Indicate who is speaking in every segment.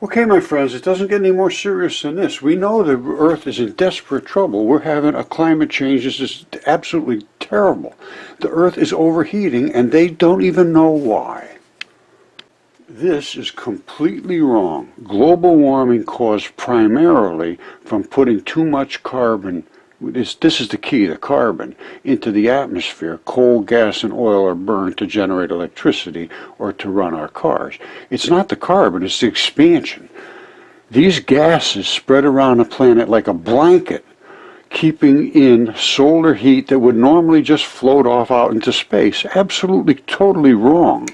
Speaker 1: Okay, my friends, it doesn't get any more serious than this. We know the Earth is in desperate trouble. We're having a climate change. This is absolutely terrible. The Earth is overheating, and they don't even know why. This is completely wrong. Global warming caused primarily from putting too much carbon, this is the key, the carbon, into the atmosphere. Coal, gas, and oil are burned to generate electricity or to run our cars. It's not the carbon, it's the expansion. These gases spread around the planet like a blanket, keeping in solar heat that would normally just float off out into space. Absolutely, totally wrong.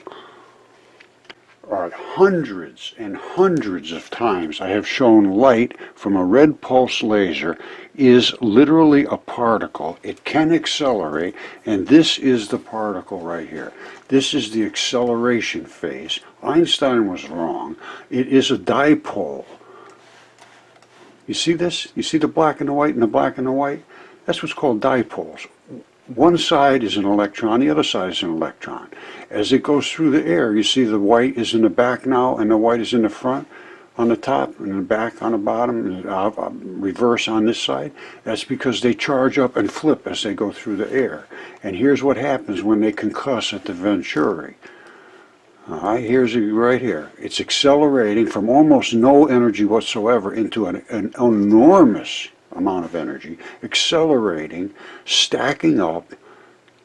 Speaker 1: Hundreds and hundreds of times I have shown light from a red pulse laser is literally a particle. It can accelerate, and this is the particle right here. This is the acceleration phase. Einstein was wrong. It is a dipole. You see this? You see the black and the white and the black and the white? That's what's called dipoles. One side is an electron, the other side is an electron. As it goes through the air, you see the white is in the back now, and the white is in the front on the top, and the back on the bottom, and reverse on this side. That's because they charge up and flip as they go through the air. And here's what happens when they concuss at the venturi. Here's it right here. It's accelerating from almost no energy whatsoever into an enormous amount of energy, accelerating, stacking up,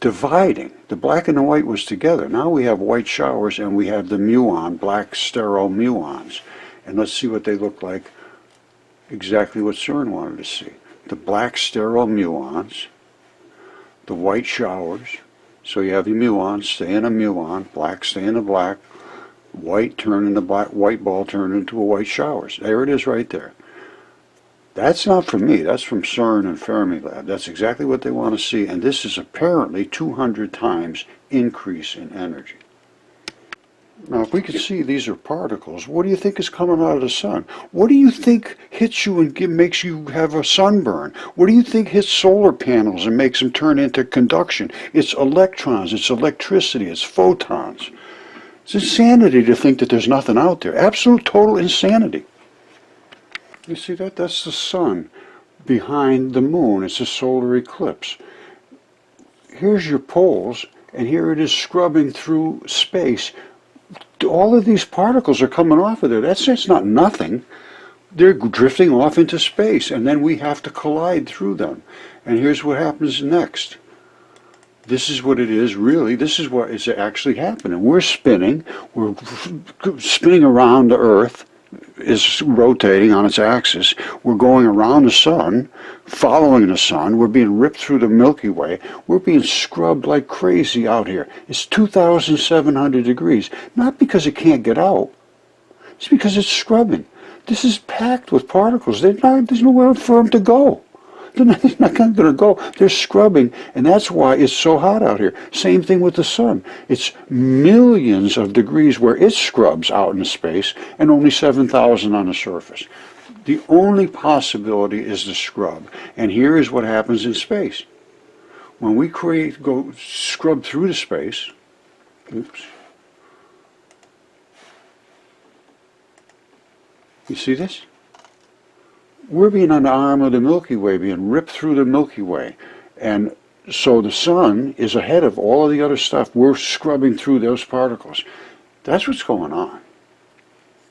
Speaker 1: dividing. The black and the white was together. Now we have white showers and we have the muon, black sterile muons. And let's see what they look like, exactly what CERN wanted to see. The black sterile muons, the white showers. So you have the muons stay in a muon, black stay in a black, white turn into black, white ball turn into a white showers. There it is right there. That's not from me, that's from CERN and Fermilab. That's exactly what they want to see, and this is apparently 200 times increase in energy. Now, if we can see these are particles, what do you think is coming out of the sun? What do you think hits you and makes you have a sunburn? What do you think hits solar panels and makes them turn into conduction? It's electrons, it's electricity, it's photons. It's insanity to think that there's nothing out there. Absolute, total insanity. You see that? That's the sun behind the moon. It's a solar eclipse. Here's your poles, and here it is scrubbing through space. All of these particles are coming off of there. That's just not nothing. They're drifting off into space, and then we have to collide through them. And here's what happens next. This is what it is, really. This is what is actually happening. We're spinning around the Earth. Is rotating on its axis. We're going around the sun, following the sun. We're being ripped through the Milky Way. We're being scrubbed like crazy out here. It's 2,700 degrees. Not because it can't get out. It's because it's scrubbing. This is packed with particles. There's nowhere for them to go. They're not going to go. They're scrubbing, and that's why it's so hot out here. Same thing with the sun. It's millions of degrees where it scrubs out into space, and only 7,000 on the surface. The only possibility is the scrub, and here is what happens in space. When we go scrub through the space, oops. You see this? We're being on the arm of the Milky Way, being ripped through the Milky Way. And so the sun is ahead of all of the other stuff. We're scrubbing through those particles. That's what's going on.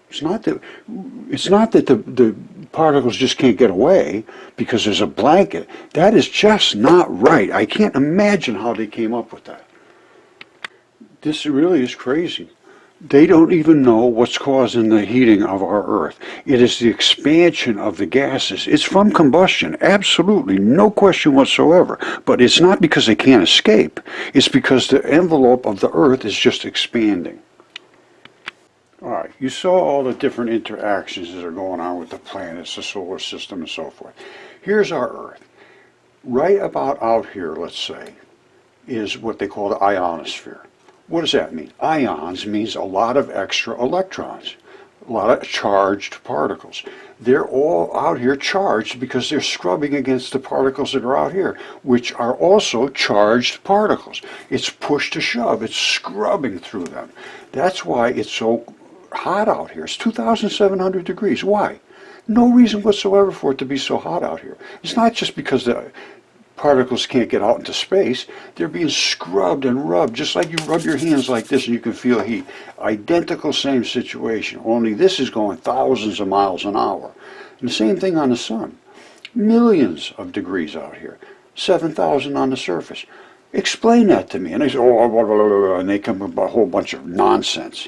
Speaker 1: It's not that the particles just can't get away because there's a blanket. That is just not right. I can't imagine how they came up with that. This really is crazy. They don't even know what's causing the heating of our Earth. It is the expansion of the gases. It's from combustion, absolutely, no question whatsoever. But it's not because they can't escape. It's because the envelope of the Earth is just expanding. All right, you saw all the different interactions that are going on with the planets, the solar system, and so forth. Here's our Earth. Right about out here, let's say, is what they call the ionosphere. What does that mean? Ions means a lot of extra electrons, a lot of charged particles. They're all out here charged because they're scrubbing against the particles that are out here, which are also charged particles. It's push to shove. It's scrubbing through them. That's why it's so hot out here. It's 2,700 degrees. Why? No reason whatsoever for it to be so hot out here. It's not just because the particles can't get out into space. They're being scrubbed and rubbed, just like you rub your hands like this and you can feel heat. Identical same situation, only this is going thousands of miles an hour. And the same thing on the sun. Millions of degrees out here. 7,000 on the surface. Explain that to me. And they say, oh, blah, blah, blah, blah, and they come up with a whole bunch of nonsense.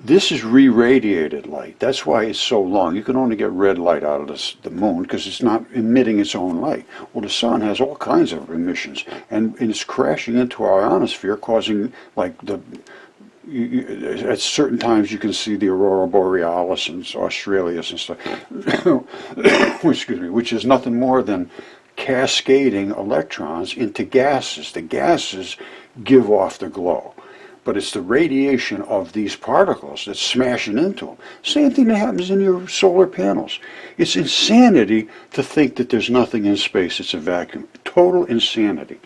Speaker 1: This is re-radiated light. That's why it's so long. You can only get red light out of the moon because it's not emitting its own light. Well, the sun has all kinds of emissions, and it's crashing into our ionosphere, causing, like, at certain times you can see the aurora borealis and Australia and stuff, excuse me, which is nothing more than cascading electrons into gases. The gases give off the glow. But it's the radiation of these particles that's smashing into them. Same thing that happens in your solar panels. It's insanity to think that there's nothing in space. It's a vacuum. Total insanity.